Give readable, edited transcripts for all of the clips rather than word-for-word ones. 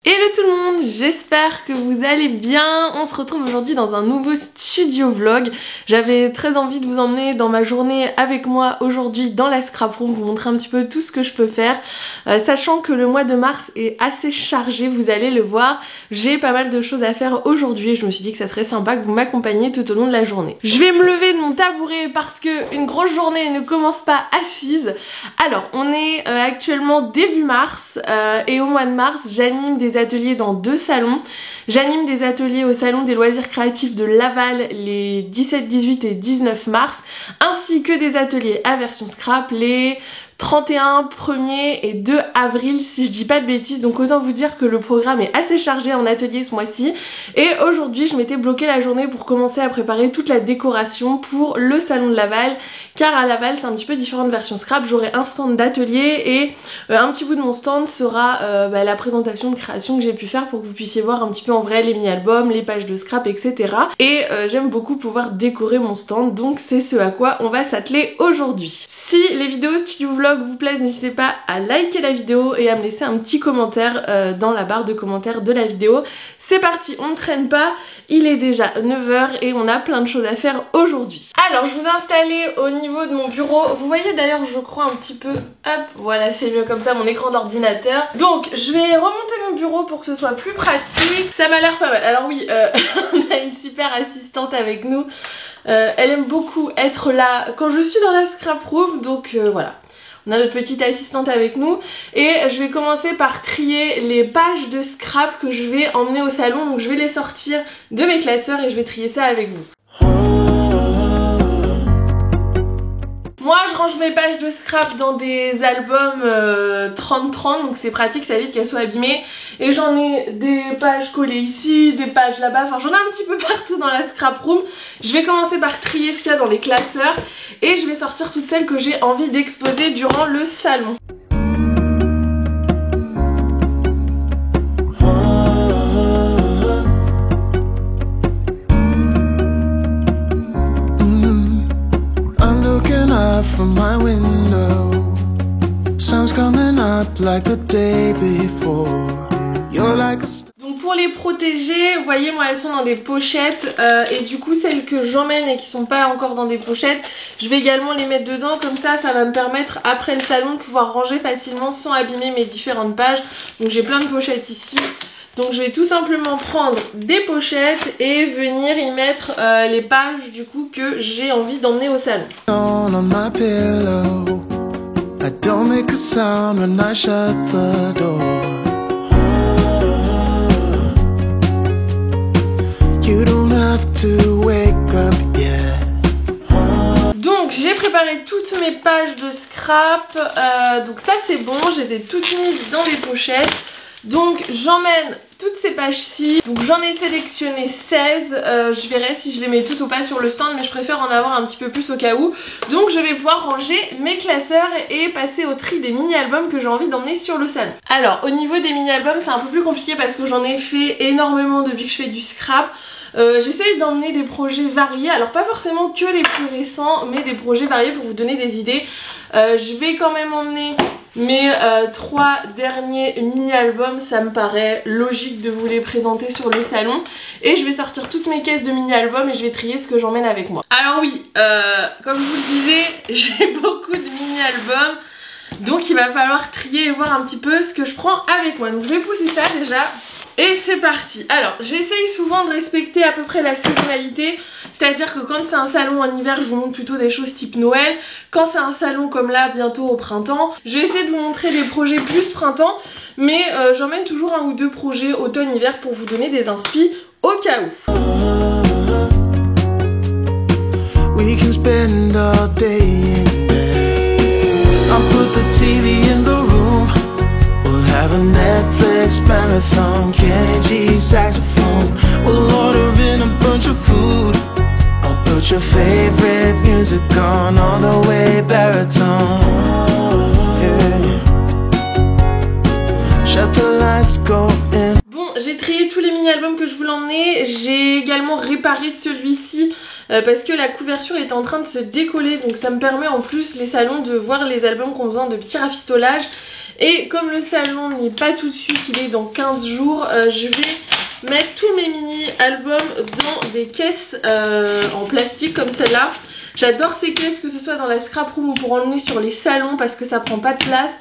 Hello tout le monde, j'espère que vous allez bien. On se retrouve aujourd'hui dans un nouveau studio vlog. J'avais très envie de vous emmener dans ma journée avec moi aujourd'hui dans la scrap room, vous montrer un petit peu tout ce que je peux faire. Sachant que le mois de mars est assez chargé, vous allez le voir. J'ai pas mal de choses à faire aujourd'hui et je me suis dit que ça serait sympa que vous m'accompagniez tout au long de la journée. Je vais me lever de mon tabouret parce que une grosse journée ne commence pas assise. Alors, on est actuellement début mars et au mois de mars, j'anime des ateliers dans 2 salons. J'anime des ateliers au salon des loisirs créatifs de Laval les 17, 18 et 19 mars, ainsi que des ateliers à version scrap les 31, 1er et 2 avril si je dis pas de bêtises. Donc autant vous dire que le programme est assez chargé en atelier ce mois-ci. Et aujourd'hui je m'étais bloqué la journée pour commencer à préparer toute la décoration pour le salon de Laval. Car à Laval c'est un petit peu différent de version scrap. J'aurai un stand d'atelier et un petit bout de mon stand sera la présentation de création que j'ai pu faire pour que vous puissiez voir un petit peu en vrai les mini-albums, les pages de scrap, etc. Et j'aime beaucoup pouvoir décorer mon stand, donc c'est ce à quoi on va s'atteler aujourd'hui. Si les vidéos studio vlog vous plaisent, n'hésitez pas à liker la vidéo et à me laisser un petit commentaire dans la barre de commentaires de la vidéo. C'est parti, on ne traîne pas, il est déjà 9h et on a plein de choses à faire aujourd'hui. Alors je vous ai installé au niveau de mon bureau, vous voyez d'ailleurs je crois un petit peu, hop, voilà c'est mieux comme ça mon écran d'ordinateur. Donc je vais remonter mon bureau pour que ce soit plus pratique, ça m'a l'air pas mal. Alors oui, on a une super assistante avec nous. Elle aime beaucoup être là quand je suis dans la scrap room, donc voilà. On a notre petite assistante avec nous et je vais commencer par trier les pages de scrap que je vais emmener au salon. Donc je vais les sortir de mes classeurs et je vais trier ça avec vous. Moi je range mes pages de scrap dans des albums 30-30, donc c'est pratique, ça évite qu'elles soient abîmées. Et j'en ai des pages collées ici, des pages là-bas, enfin j'en ai un petit peu partout dans la scrap room. Je vais commencer par trier ce qu'il y a dans les classeurs et je vais sortir toutes celles que j'ai envie d'exposer durant le salon. From my window, sun's coming up like the day before. You're like a star. Donc pour les protéger, vous voyez moi elles sont dans des pochettes et du coup celles que j'emmène et qui sont pas encore dans des pochettes, je vais également les mettre dedans, comme ça va me permettre après le salon de pouvoir ranger facilement sans abîmer mes différentes pages. Donc j'ai plein de pochettes ici. Donc je vais tout simplement prendre des pochettes et venir y mettre les pages du coup que j'ai envie d'emmener au salon. Donc j'ai préparé toutes mes pages de scrap, donc ça c'est bon, je les ai toutes mises dans les pochettes. Donc j'emmène toutes ces pages-ci, donc j'en ai sélectionné 16, je verrai si je les mets toutes ou pas sur le stand, mais je préfère en avoir un petit peu plus au cas où. Donc je vais pouvoir ranger mes classeurs et passer au tri des mini-albums que j'ai envie d'emmener sur le salon. Alors au niveau des mini-albums c'est un peu plus compliqué parce que j'en ai fait énormément depuis que je fais du scrap. J'essaye d'emmener des projets variés, alors pas forcément que les plus récents, mais des projets variés pour vous donner des idées. Je vais quand même emmener mes 3 derniers mini-albums, ça me paraît logique de vous les présenter sur le salon. Et je vais sortir toutes mes caisses de mini-albums et je vais trier ce que j'emmène avec moi. Alors oui, comme je vous le disais, j'ai beaucoup de mini-albums, donc il va falloir trier et voir un petit peu ce que je prends avec moi. Donc je vais pousser ça déjà. Et c'est parti. Alors j'essaye souvent de respecter à peu près la saisonnalité, c'est-à-dire que quand c'est un salon en hiver je vous montre plutôt des choses type Noël. Quand c'est un salon comme là bientôt au printemps, je vais essayer de vous montrer des projets plus printemps, mais j'emmène toujours 1 ou 2 projets automne-hiver pour vous donner des inspi au cas où. We can spend all day in bed. I'll put the TV in the room. We'll have a Netflix marathon, Kenny G saxophone. We'll order in a bunch of food. I'll put your favorite music on all the way baritone. Yeah. Shut the lights, go in. Bon, j'ai trié tous les mini-albums que je voulais emmener. J'ai également réparé celui-ci parce que la couverture est en train de se décoller, donc ça me permet en plus les salons de voir les albums qui ont besoin de petits rafistolages. Et comme le salon n'est pas tout de suite, il est dans 15 jours, je vais mettre tous mes mini-albums dans des caisses en plastique comme celle-là. J'adore ces caisses, que ce soit dans la scrap room ou pour emmener sur les salons parce que ça prend pas de place.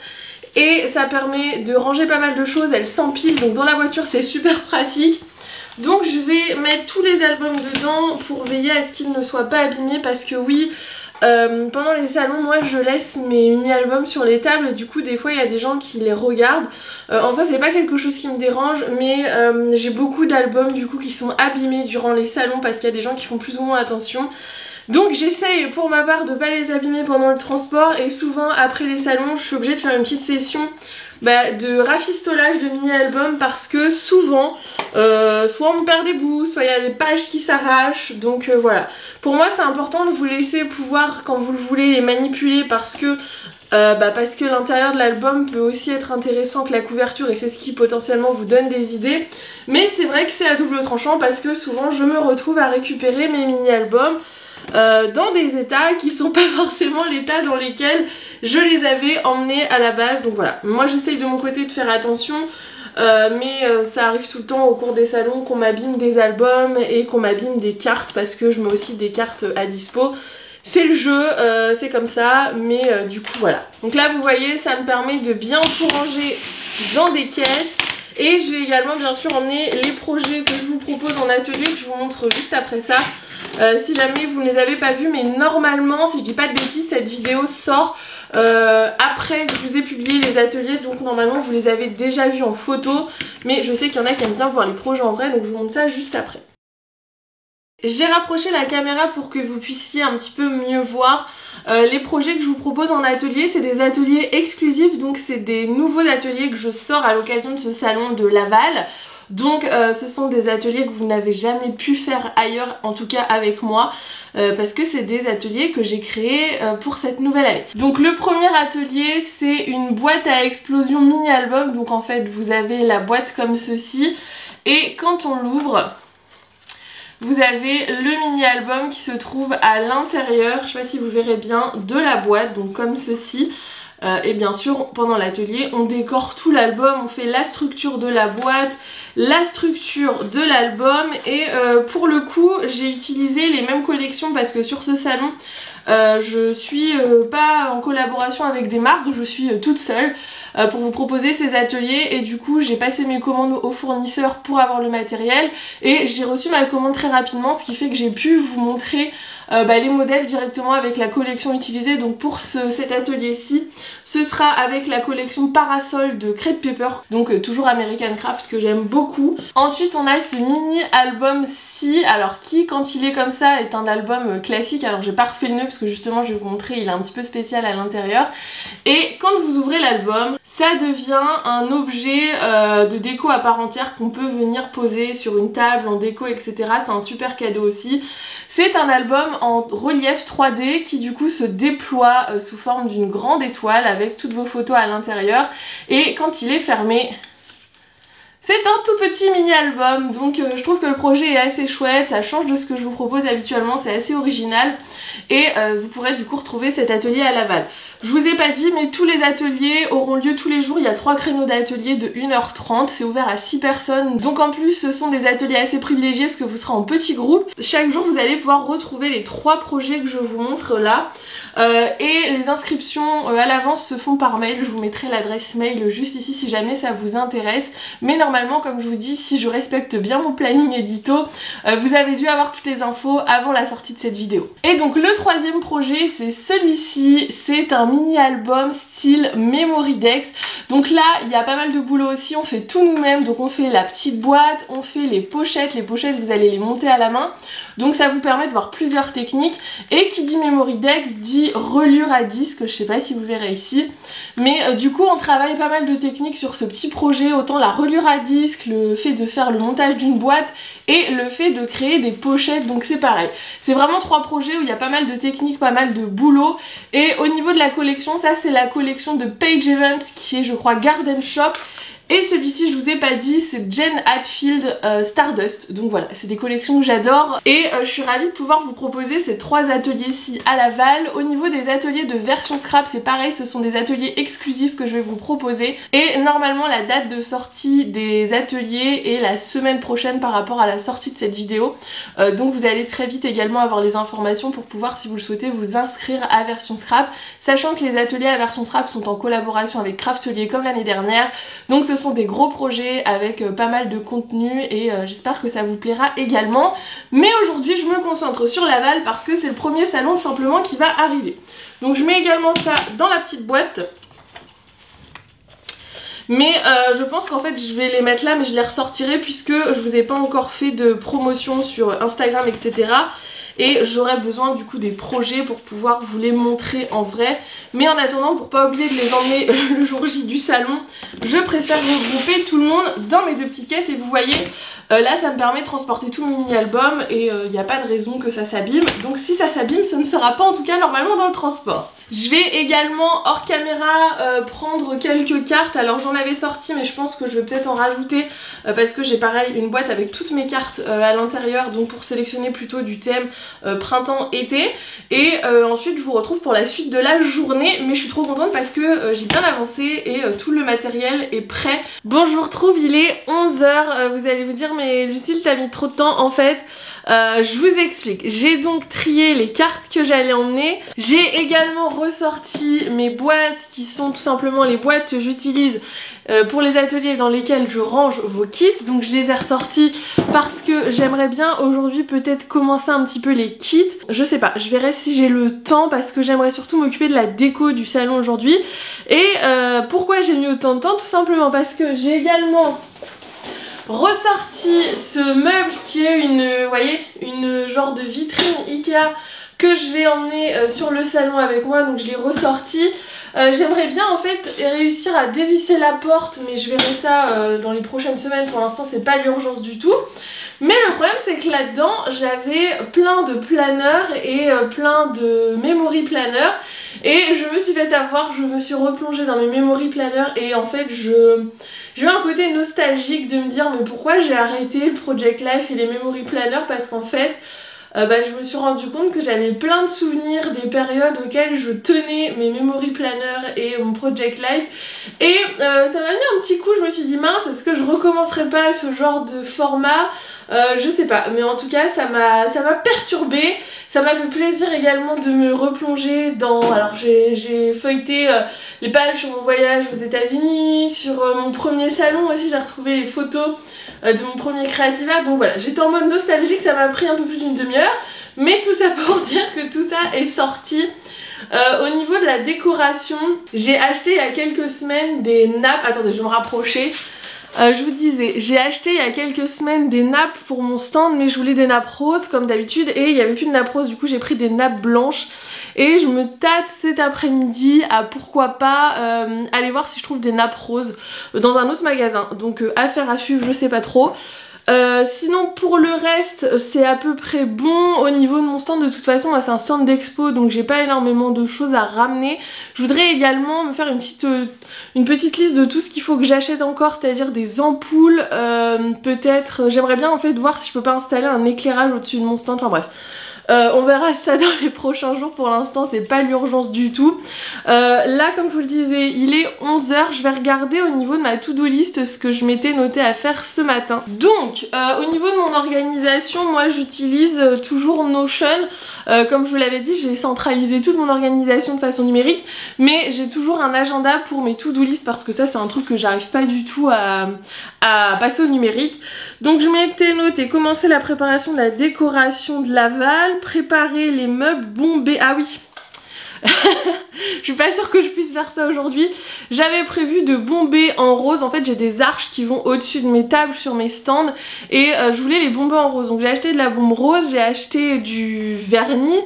Et ça permet de ranger pas mal de choses, elles s'empilent, donc dans la voiture c'est super pratique. Donc je vais mettre tous les albums dedans pour veiller à ce qu'ils ne soient pas abîmés parce que oui, pendant les salons, moi je laisse mes mini-albums sur les tables, du coup des fois il y a des gens qui les regardent. En soi c'est pas quelque chose qui me dérange, mais j'ai beaucoup d'albums du coup qui sont abîmés durant les salons parce qu'il y a des gens qui font plus ou moins attention. Donc j'essaye pour ma part de pas les abîmer pendant le transport et souvent après les salons je suis obligée de faire une petite session de rafistolage de mini-albums parce que souvent soit on perd des bouts, soit il y a des pages qui s'arrachent, donc voilà. Pour moi c'est important de vous laisser pouvoir quand vous le voulez les manipuler parce que l'intérieur de l'album peut aussi être intéressant que la couverture et c'est ce qui potentiellement vous donne des idées. Mais c'est vrai que c'est à double tranchant parce que souvent je me retrouve à récupérer mes mini-albums dans des états qui sont pas forcément l'état dans lesquels je les avais emmenés à la base. Donc voilà, moi j'essaye de mon côté de faire attention, mais ça arrive tout le temps au cours des salons qu'on m'abîme des albums et qu'on m'abîme des cartes parce que je mets aussi des cartes à dispo. C'est le jeu, c'est comme ça, mais du coup voilà. Donc là vous voyez, ça me permet de bien tout ranger dans des caisses. Et je vais également bien sûr emmener les projets que je vous propose en atelier, que je vous montre juste après ça. Si jamais vous ne les avez pas vus, mais normalement, si je dis pas de bêtises, cette vidéo sort après que je vous ai publié les ateliers, donc normalement vous les avez déjà vus en photo, mais je sais qu'il y en a qui aiment bien voir les projets en vrai, donc je vous montre ça juste après. J'ai rapproché la caméra pour que vous puissiez un petit peu mieux voir les projets que je vous propose en atelier. C'est des ateliers exclusifs, donc c'est des nouveaux ateliers que je sors à l'occasion de ce salon de Laval. Donc ce sont des ateliers que vous n'avez jamais pu faire ailleurs, en tout cas avec moi, parce que c'est des ateliers que j'ai créés pour cette nouvelle année. Donc le premier atelier, c'est une boîte à explosion mini-album. Donc en fait vous avez la boîte comme ceci et quand on l'ouvre, vous avez le mini-album qui se trouve à l'intérieur, je sais pas si vous verrez bien, de la boîte, donc comme ceci. Et bien sûr pendant l'atelier on décore tout l'album, on fait la structure de la boîte, la structure de l'album et pour le coup j'ai utilisé les mêmes collections parce que sur ce salon je suis pas en collaboration avec des marques, je suis toute seule pour vous proposer ces ateliers et du coup j'ai passé mes commandes aux fournisseurs pour avoir le matériel et j'ai reçu ma commande très rapidement, ce qui fait que j'ai pu vous montrer les modèles directement avec la collection utilisée. Donc pour cet atelier-ci, ce sera avec la collection Parasol de Crate Paper, donc toujours American Craft que j'aime beaucoup. Ensuite on a ce mini album-ci, alors qui quand il est comme ça est un album classique, alors j'ai pas refait le nœud parce que justement je vais vous montrer, il est un petit peu spécial à l'intérieur. Et quand vous ouvrez l'album, ça devient un objet de déco à part entière qu'on peut venir poser sur une table en déco, etc. C'est un super cadeau aussi. C'est un album en relief 3D qui du coup se déploie sous forme d'une grande étoile avec toutes vos photos à l'intérieur et quand il est fermé, c'est un tout petit mini-album, donc je trouve que le projet est assez chouette, ça change de ce que je vous propose habituellement, c'est assez original et vous pourrez du coup retrouver cet atelier à Laval. Je vous ai pas dit mais tous les ateliers auront lieu tous les jours, il y a 3 créneaux d'atelier de 1h30, c'est ouvert à 6 personnes, donc en plus ce sont des ateliers assez privilégiés parce que vous serez en petit groupe. Chaque jour vous allez pouvoir retrouver les 3 projets que je vous montre là. Et les inscriptions à l'avance se font par mail, je vous mettrai l'adresse mail juste ici si jamais ça vous intéresse, mais normalement comme je vous dis, si je respecte bien mon planning édito, vous avez dû avoir toutes les infos avant la sortie de cette vidéo. Et donc le troisième projet c'est celui-ci, c'est un mini-album style Memory Dex. Donc là il y a pas mal de boulot aussi, on fait tout nous-mêmes, donc on fait la petite boîte, on fait les pochettes vous allez les monter à la main, donc ça vous permet de voir plusieurs techniques. Et qui dit Memory Dex dit reliure à disque, je sais pas si vous verrez ici, mais du coup on travaille pas mal de techniques sur ce petit projet, autant la reliure à disque, le fait de faire le montage d'une boîte et le fait de créer des pochettes, donc c'est pareil. C'est vraiment 3 projets où il y a pas mal de techniques, pas mal de boulot. Et au niveau de la collection, ça c'est la collection de Paige Evans qui est je crois Garden Shop. Et celui-ci, je vous ai pas dit, c'est Jen Hatfield Stardust. Donc voilà, c'est des collections que j'adore. Et je suis ravie de pouvoir vous proposer ces 3 ateliers-ci à Laval. Au niveau des ateliers de version scrap, c'est pareil, ce sont des ateliers exclusifs que je vais vous proposer. Et normalement, la date de sortie des ateliers est la semaine prochaine par rapport à la sortie de cette vidéo. Donc vous allez très vite également avoir les informations pour pouvoir, si vous le souhaitez, vous inscrire à version scrap. Sachant que les ateliers à version scrap sont en collaboration avec Craftelier comme l'année dernière. Donc ce sont des gros projets avec pas mal de contenu et j'espère que ça vous plaira également. Mais aujourd'hui je me concentre sur Laval parce que c'est le premier salon tout simplement qui va arriver. Donc je mets également ça dans la petite boîte. Mais je pense qu'en fait je vais les mettre là mais je les ressortirai puisque je vous ai pas encore fait de promotion sur Instagram etc. Et j'aurai besoin du coup des projets pour pouvoir vous les montrer en vrai. Mais en attendant, pour pas oublier de les emmener le jour J du salon, je préfère regrouper tout le monde dans mes 2 petites caisses. Et vous voyez, là ça me permet de transporter tout mon mini-album et il n'y a pas de raison que ça s'abîme. Donc si ça s'abîme, ce ne sera pas en tout cas normalement dans le transport. Je vais également hors caméra prendre quelques cartes. Alors j'en avais sorti mais je pense que je vais peut-être en rajouter parce que j'ai pareil une boîte avec toutes mes cartes à l'intérieur, donc pour sélectionner plutôt du thème printemps-été. Et ensuite je vous retrouve pour la suite de la journée. Mais je suis trop contente parce que j'ai bien avancé et tout le matériel est prêt. Bon, je vous retrouve, il est 11 h. Vous allez vous dire mais Lucille t'as mis trop de temps en fait. Je vous explique, j'ai donc trié les cartes que j'allais emmener. J'ai également ressorti mes boîtes qui sont tout simplement les boîtes que j'utilise pour les ateliers dans lesquels je range vos kits. Donc je les ai ressortis parce que j'aimerais bien aujourd'hui peut-être commencer un petit peu les kits. Je sais pas, je verrai si j'ai le temps parce que j'aimerais surtout m'occuper de la déco du salon aujourd'hui. Et pourquoi j'ai mis autant de temps? Tout simplement parce que j'ai également ressorti ce meuble qui est vous voyez, une genre de vitrine Ikea que je vais emmener sur le salon avec moi. Donc je l'ai ressorti. J'aimerais bien en fait réussir à dévisser la porte, mais je verrai ça dans les prochaines semaines. Pour l'instant c'est pas l'urgence du tout. Mais le problème c'est que là-dedans j'avais plein de planeurs et plein de memory planners. Et je me suis fait avoir, je me suis replongée dans mes memory planners et en fait j'ai eu un côté nostalgique de me dire mais pourquoi j'ai arrêté le Project Life et les memory planners, parce qu'en fait je me suis rendu compte que j'avais plein de souvenirs des périodes auxquelles je tenais mes memory planners et mon Project Life. Et ça m'a mis un petit coup, je me suis dit mince, est-ce que je recommencerai pas ce genre de format? Je sais pas, mais en tout cas ça m'a perturbée. Ça m'a fait plaisir également de me replonger dans... Alors j'ai feuilleté les pages sur mon voyage aux États-Unis, sur mon premier salon aussi, j'ai retrouvé les photos de mon premier Creativa. Donc voilà, j'étais en mode nostalgique, ça m'a pris un peu plus d'une demi-heure. Mais tout ça pour dire que tout ça est sorti. Au niveau de la décoration, j'ai acheté il y a quelques semaines des nappes. Attendez, je vais me rapprocher. Je vous disais, j'ai acheté il y a quelques semaines des nappes pour mon stand, mais je voulais des nappes roses comme d'habitude et il n'y avait plus de nappes roses, du coup j'ai pris des nappes blanches. Et je me tâte cet après-midi à pourquoi pas aller voir si je trouve des nappes roses dans un autre magasin. Donc affaire à suivre, je sais pas trop. Sinon pour le reste c'est à peu près bon au niveau de mon stand. De toute façon c'est un stand d'expo donc j'ai pas énormément de choses à ramener. Je voudrais également me faire une petite liste de tout ce qu'il faut que j'achète encore, c'est-à-dire des ampoules, peut-être j'aimerais bien en fait voir si je peux pas installer un éclairage au-dessus de mon stand, enfin bref. On verra ça dans les prochains jours, pour l'instant c'est pas l'urgence du tout. Là comme je vous le disais il est 11 h, je vais regarder au niveau de ma to-do list ce que je m'étais noté à faire ce matin. Donc au niveau de mon organisation, moi j'utilise toujours Notion. Comme je vous l'avais dit, j'ai centralisé toute mon organisation de façon numérique, mais j'ai toujours un agenda pour mes to-do list parce que ça c'est un truc que j'arrive pas du tout à passer au numérique. Donc je m'étais noté commencer la préparation de la décoration de Laval, préparer les meubles, bomber... Ah oui je suis pas sûre que je puisse faire ça aujourd'hui. J'avais prévu de bomber en rose. En fait j'ai des arches qui vont au-dessus de mes tables sur mes stands et je voulais les bomber en rose. Donc j'ai acheté de la bombe rose, j'ai acheté du vernis.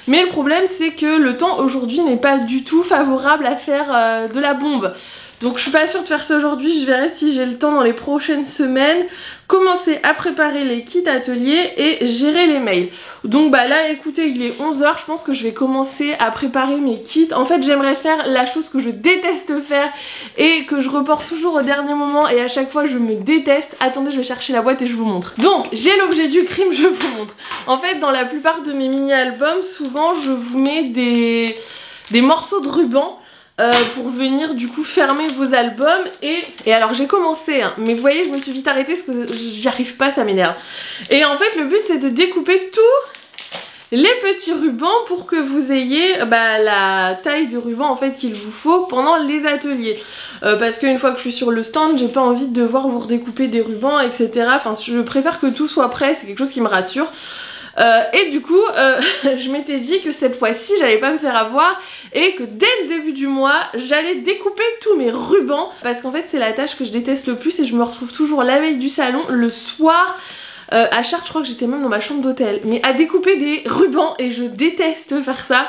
Mais le problème c'est que le temps aujourd'hui n'est pas du tout favorable à faire de la bombe. Donc je suis pas sûre de faire ça aujourd'hui, je verrai si j'ai le temps dans les prochaines semaines. Commencer à préparer les kits atelier et gérer les mails. Donc bah là écoutez, il est 11 h, je pense que je vais commencer à préparer mes kits. En fait j'aimerais faire la chose que je déteste faire et que je reporte toujours au dernier moment et à chaque fois je me déteste. Attendez, je vais chercher la boîte et je vous montre. Donc j'ai l'objet du crime, je vous montre. En fait dans la plupart de mes mini-albums, souvent je vous mets des morceaux de ruban pour venir du coup fermer vos albums et alors j'ai commencé hein, mais vous voyez je me suis vite arrêtée parce que j'y arrive pas, ça m'énerve. Et en fait le but c'est de découper tous les petits rubans pour que vous ayez la taille de ruban en fait qu'il vous faut pendant les ateliers. Parce qu'une fois que je suis sur le stand, j'ai pas envie de devoir vous redécouper des rubans etc. Enfin je préfère que tout soit prêt, c'est quelque chose qui me rassure. Et du coup je m'étais dit que cette fois-ci j'allais pas me faire avoir et que dès le début du mois j'allais découper tous mes rubans parce qu'en fait c'est la tâche que je déteste le plus et je me retrouve toujours la veille du salon le soir à Chartres, je crois que j'étais même dans ma chambre d'hôtel, mais à découper des rubans et je déteste faire ça.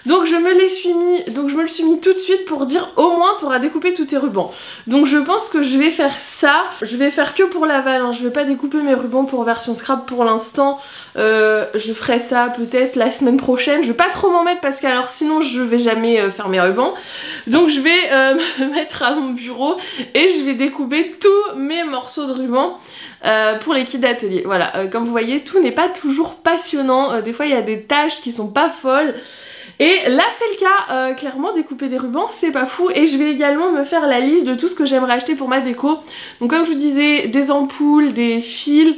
Donc je me le suis mis tout de suite pour dire au moins t'auras découpé tous tes rubans. Donc je pense que je vais faire ça. Je vais faire que pour l'aval, hein. Je vais pas découper mes rubans pour version scrap pour l'instant. Je ferai ça peut-être la semaine prochaine. Je vais pas trop m'en mettre parce que alors sinon je vais jamais faire mes rubans. Donc je vais me mettre à mon bureau et je vais découper tous mes morceaux de ruban. Pour les kits d'atelier, voilà, comme vous voyez tout n'est pas toujours passionnant, des fois il y a des tâches qui sont pas folles et là c'est le cas, clairement découper des rubans c'est pas fou. Et je vais également me faire la liste de tout ce que j'aimerais acheter pour ma déco, donc comme je vous disais des ampoules, des fils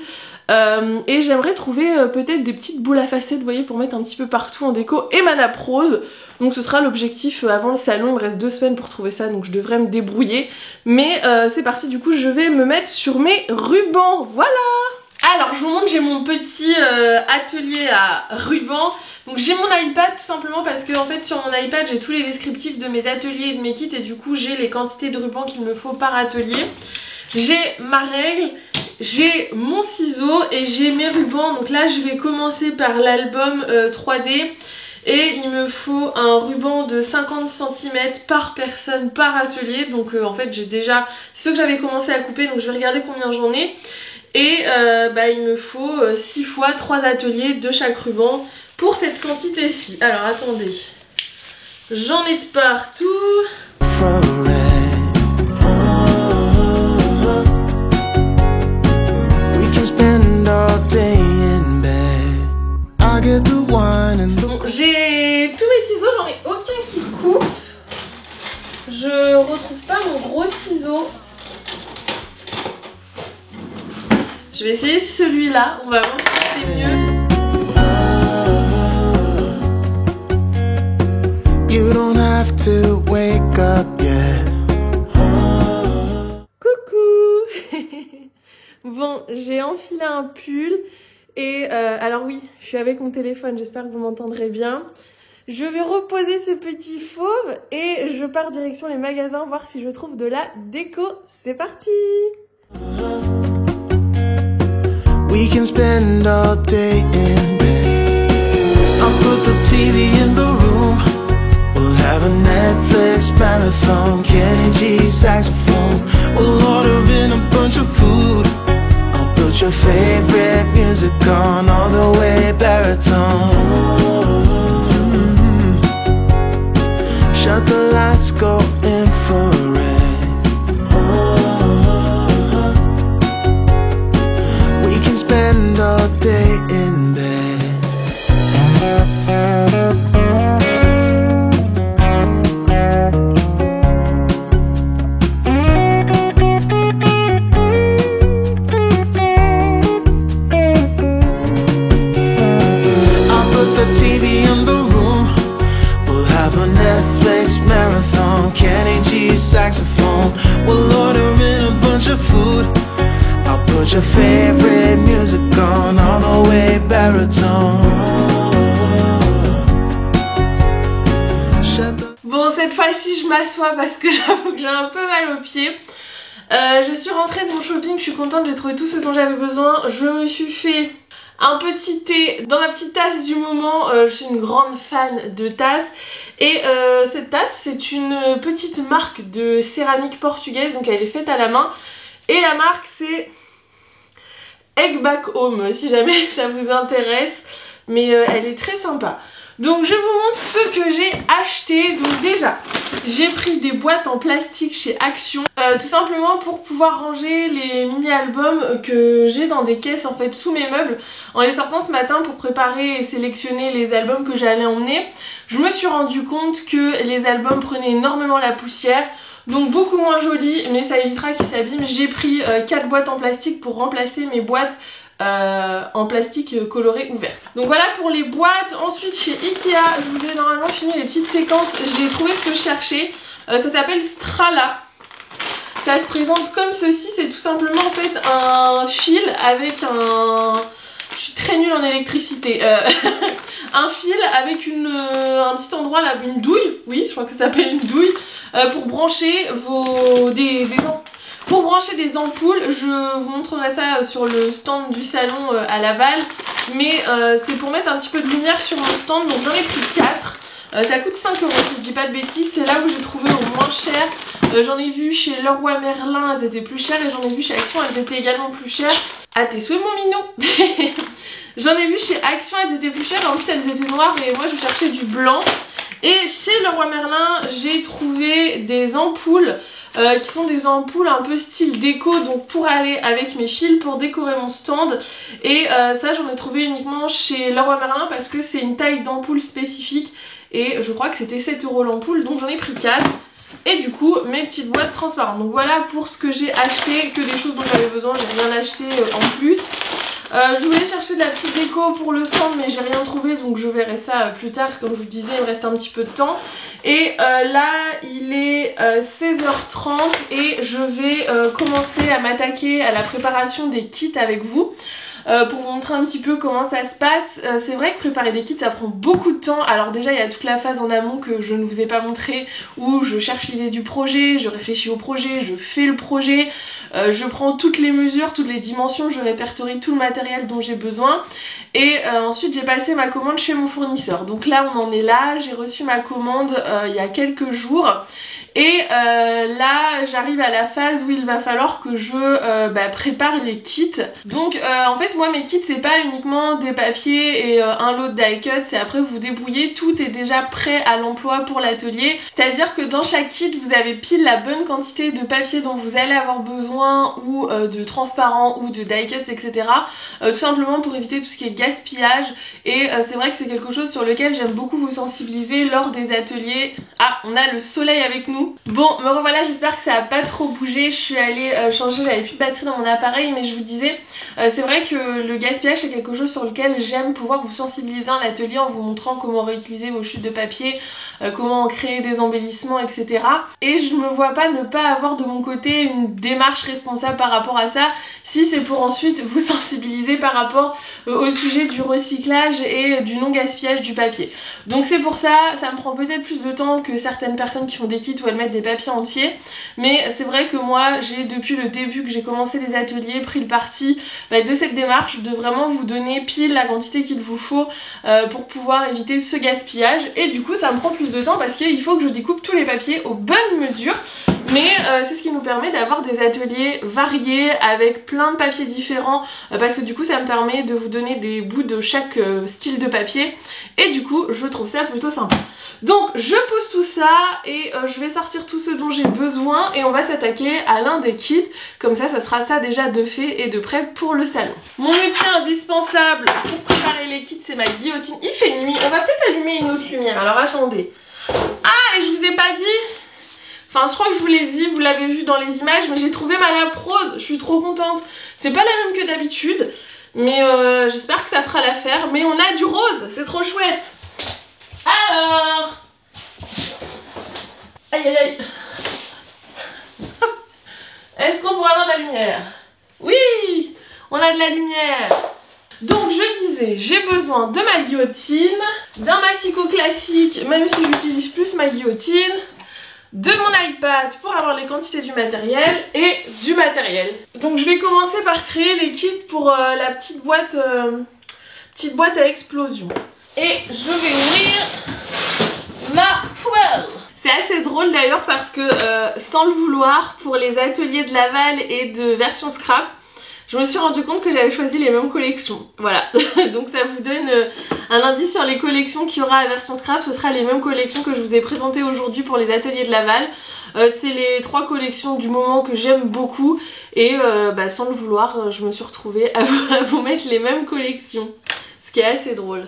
et j'aimerais trouver peut-être des petites boules à facettes, vous voyez, pour mettre un petit peu partout en déco et ma nappe rose. Donc ce sera l'objectif avant le salon, il me reste 2 semaines pour trouver ça donc je devrais me débrouiller. Mais c'est parti, du coup je vais me mettre sur mes rubans, voilà. Alors je vous montre, j'ai mon petit atelier à rubans. Donc j'ai mon iPad tout simplement parce que en fait sur mon iPad j'ai tous les descriptifs de mes ateliers et de mes kits et du coup j'ai les quantités de rubans qu'il me faut par atelier. J'ai ma règle, j'ai mon ciseau et j'ai mes rubans. Donc là je vais commencer par l'album 3D. Et il me faut un ruban de 50 cm par personne par atelier. Donc en fait j'ai déjà, c'est ce que j'avais commencé à couper, donc je vais regarder combien j'en ai. Et il me faut 6 fois 3 ateliers de chaque ruban pour cette quantité-ci. Alors attendez, j'en ai de partout. Donc j'ai tous mes ciseaux, j'en ai aucun qui coupe. Je retrouve pas mon gros ciseau. Je vais essayer celui-là, on va voir si c'est mieux. You don't have to wake up yet. Coucou. Bon, j'ai enfilé un pull. Et alors oui, je suis avec mon téléphone, j'espère que vous m'entendrez bien. Je vais reposer ce petit fauve et je pars direction les magasins voir si je trouve de la déco. C'est parti! We can spend all day in bed. I'll put the TV in the room. We'll have a Netflix marathon. Kenny G saxophone. We'll order in a bunch of food. Put your favorite music on all the way baritone. Shut the lights, go infrared. We can spend all day in bed. Saxophone. We'll order in a bunch of food. I'll put your favorite music on all the way baritone. Bon, cette fois-ci je m'assois parce que j'avoue que j'ai un peu mal aux pieds. Je suis rentrée de mon shopping, je suis contente, j'ai trouvé tout ce dont j'avais besoin. Je me suis fait un petit thé dans ma petite tasse du moment. Je suis une grande fan de tasses. Et cette tasse, c'est une petite marque de céramique portugaise, donc elle est faite à la main. Et la marque c'est Egg Back Home, si jamais ça vous intéresse. Mais elle est très sympa. Donc je vous montre ce que j'ai acheté. Donc déjà, j'ai pris des boîtes en plastique chez Action. Tout simplement pour pouvoir ranger les mini-albums que j'ai dans des caisses en fait sous mes meubles. En les sortant ce matin pour préparer et sélectionner les albums que j'allais emmener, je me suis rendu compte que les albums prenaient énormément la poussière. Donc beaucoup moins joli, mais ça évitera qu'ils s'abîment. J'ai pris 4 boîtes en plastique pour remplacer mes boîtes en plastique coloré ouvert. Donc voilà pour les boîtes. Ensuite chez Ikea, je vous ai normalement fini les petites séquences. J'ai trouvé ce que je cherchais. Ça s'appelle Strala. Ça se présente comme ceci. C'est tout simplement en fait un fil avec un... Je suis très nulle en électricité. Un fil avec un petit endroit là, une douille. Oui, je crois que ça s'appelle une douille. Pour brancher Pour brancher des ampoules. Je vous montrerai ça sur le stand du salon à Laval. Mais c'est pour mettre un petit peu de lumière sur mon stand. Donc j'en ai pris 4. Ça coûte 5 € si je dis pas de bêtises. C'est là où j'ai trouvé au moins cher. J'en ai vu chez Leroy Merlin, elles étaient plus chères. Et j'en ai vu chez Action, elles étaient également plus chères. À tes souhaits mon minou. J'en ai vu chez Action, elles étaient plus chères. En plus elles étaient noires et moi je cherchais du blanc. Et chez Leroy Merlin, j'ai trouvé des ampoules qui sont des ampoules un peu style déco, donc pour aller avec mes fils pour décorer mon stand. Et ça j'en ai trouvé uniquement chez Leroy Merlin parce que c'est une taille d'ampoule spécifique et je crois que c'était 7 € l'ampoule, donc j'en ai pris 4. Et du coup mes petites boîtes transparentes. Donc voilà pour ce que j'ai acheté, que des choses dont j'avais besoin, j'ai rien acheté en plus. Je voulais chercher de la petite déco pour le stand mais j'ai rien trouvé, donc je verrai ça plus tard. Comme je vous disais, il me reste un petit peu de temps. Et là il est 16h30 et je vais commencer à m'attaquer à la préparation des kits avec vous. Pour vous montrer un petit peu comment ça se passe. C'est vrai que préparer des kits ça prend beaucoup de temps. Alors déjà il y a toute la phase en amont que je ne vous ai pas montré, où je cherche l'idée du projet, je réfléchis au projet, je fais le projet, je prends toutes les mesures, toutes les dimensions, je répertorie tout le matériel dont j'ai besoin. Et ensuite j'ai passé ma commande chez mon fournisseur. Donc là on en est là, j'ai reçu ma commande il y a quelques jours. Et là j'arrive à la phase où il va falloir que je prépare les kits. Donc en fait moi mes kits c'est pas uniquement des papiers et un lot de die cut, c'est après vous débrouillez, tout est déjà prêt à l'emploi pour l'atelier. C'est à dire que dans chaque kit vous avez pile la bonne quantité de papier dont vous allez avoir besoin, ou de transparent ou de die cuts etc. Tout simplement pour éviter tout ce qui est gaspillage. Et c'est vrai que c'est quelque chose sur lequel j'aime beaucoup vous sensibiliser lors des ateliers. Ah, on a le soleil avec nous. Bon, me revoilà, j'espère que ça a pas trop bougé. Je suis allée changer, j'avais plus de batterie dans mon appareil, mais je vous disais, c'est vrai que le gaspillage c'est quelque chose sur lequel j'aime pouvoir vous sensibiliser en atelier en vous montrant comment réutiliser vos chutes de papier, comment créer des embellissements etc. Et je me vois pas ne pas avoir de mon côté une démarche responsable par rapport à ça, si c'est pour ensuite vous sensibiliser par rapport au sujet du recyclage et du non gaspillage du papier. Donc c'est pour ça, ça me prend peut-être plus de temps que certaines personnes qui font des kits où elles mettre des papiers entiers, mais c'est vrai que moi j'ai depuis le début que j'ai commencé les ateliers pris le parti de cette démarche de vraiment vous donner pile la quantité qu'il vous faut pour pouvoir éviter ce gaspillage. Et du coup ça me prend plus de temps parce qu'il faut que je découpe tous les papiers aux bonnes mesures, mais c'est ce qui nous permet d'avoir des ateliers variés avec plein de papiers différents, parce que du coup ça me permet de vous donner des bouts de chaque style de papier et du coup je trouve ça plutôt sympa. Donc je pose tout ça et je vais sortir tout ce dont j'ai besoin et on va s'attaquer à l'un des kits. Comme ça sera ça déjà de fait et de prêt pour le salon. Mon outil indispensable pour préparer les kits c'est ma guillotine. Il fait nuit, on va peut-être allumer une autre lumière, alors attendez. Ah, et je vous ai pas dit, enfin je crois que je vous l'ai dit, vous l'avez vu dans les images, mais j'ai trouvé ma nappe rose, je suis trop contente. C'est pas la même que d'habitude, mais j'espère que ça fera l'affaire. Mais on a du rose, c'est trop chouette. Alors, aïe aïe aïe, est-ce qu'on pourrait avoir de la lumière? Oui, on a de la lumière. Donc je disais, j'ai besoin de ma guillotine, d'un massicot classique, même si j'utilise plus ma guillotine, de mon iPad pour avoir les quantités du matériel et du matériel. Donc je vais commencer par créer les kits pour la petite boîte à explosion. Et je vais ouvrir ma poubelle. C'est assez drôle d'ailleurs parce que sans le vouloir, pour les ateliers de Laval et de version scrap, je me suis rendu compte que j'avais choisi les mêmes collections. Voilà, donc ça vous donne un indice sur les collections qu'il y aura à version scrap. Ce sera les mêmes collections que je vous ai présentées aujourd'hui pour les ateliers de Laval. C'est les 3 collections du moment que j'aime beaucoup et sans le vouloir, je me suis retrouvée à vous mettre les mêmes collections. Ce qui est assez drôle.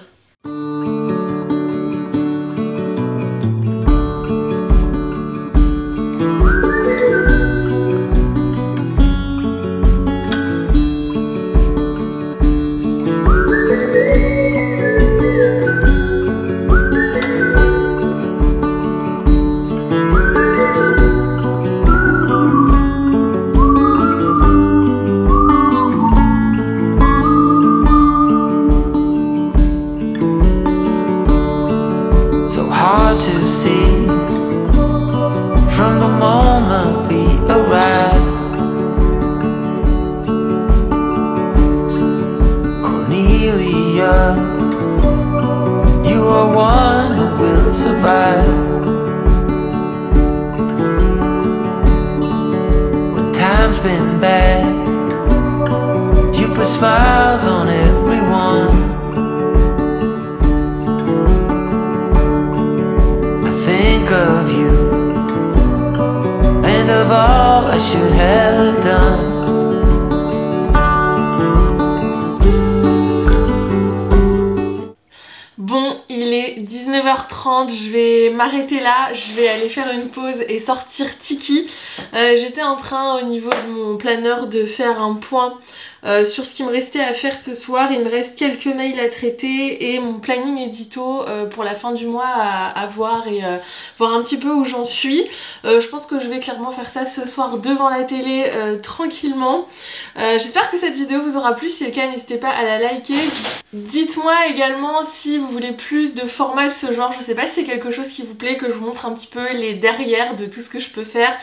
To see from the moment we arrived, Cornelia, you are one who will survive. When time's been bad, you put smiles on everyone. Of you and of all I should have done. Bon, il est 19h30, je vais m'arrêter là, je vais aller faire une pause et sortir Tiki. J'étais en train au niveau de mon planeur de faire un point sur ce qui me restait à faire ce soir. Il me reste quelques mails à traiter et mon planning édito pour la fin du mois à voir et voir un petit peu où j'en suis. Je pense que je vais clairement faire ça ce soir devant la télé tranquillement. J'espère que cette vidéo vous aura plu. Si c'est le cas, n'hésitez pas à la liker. Dites-moi également si vous voulez plus de formats de ce genre. Je sais pas si c'est quelque chose qui vous plaît, que je vous montre un petit peu les derrière de tout ce que je peux faire.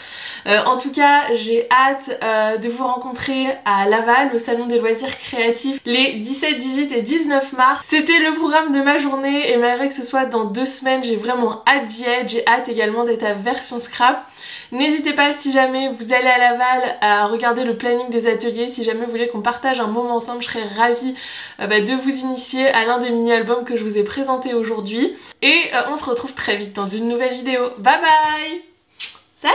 En tout cas, j'ai hâte de vous rencontrer à Laval, au Salon des loisirs créatifs, les 17, 18 et 19 mars. C'était le programme de ma journée et malgré que ce soit dans 2 semaines, j'ai vraiment hâte d'y être. J'ai hâte également d'être à version scrap. N'hésitez pas, si jamais vous allez à Laval, à regarder le planning des ateliers. Si jamais vous voulez qu'on partage un moment ensemble, je serais ravie de vous initier à l'un des mini-albums que je vous ai présentés aujourd'hui. Et on se retrouve très vite dans une nouvelle vidéo. Bye bye! Salut!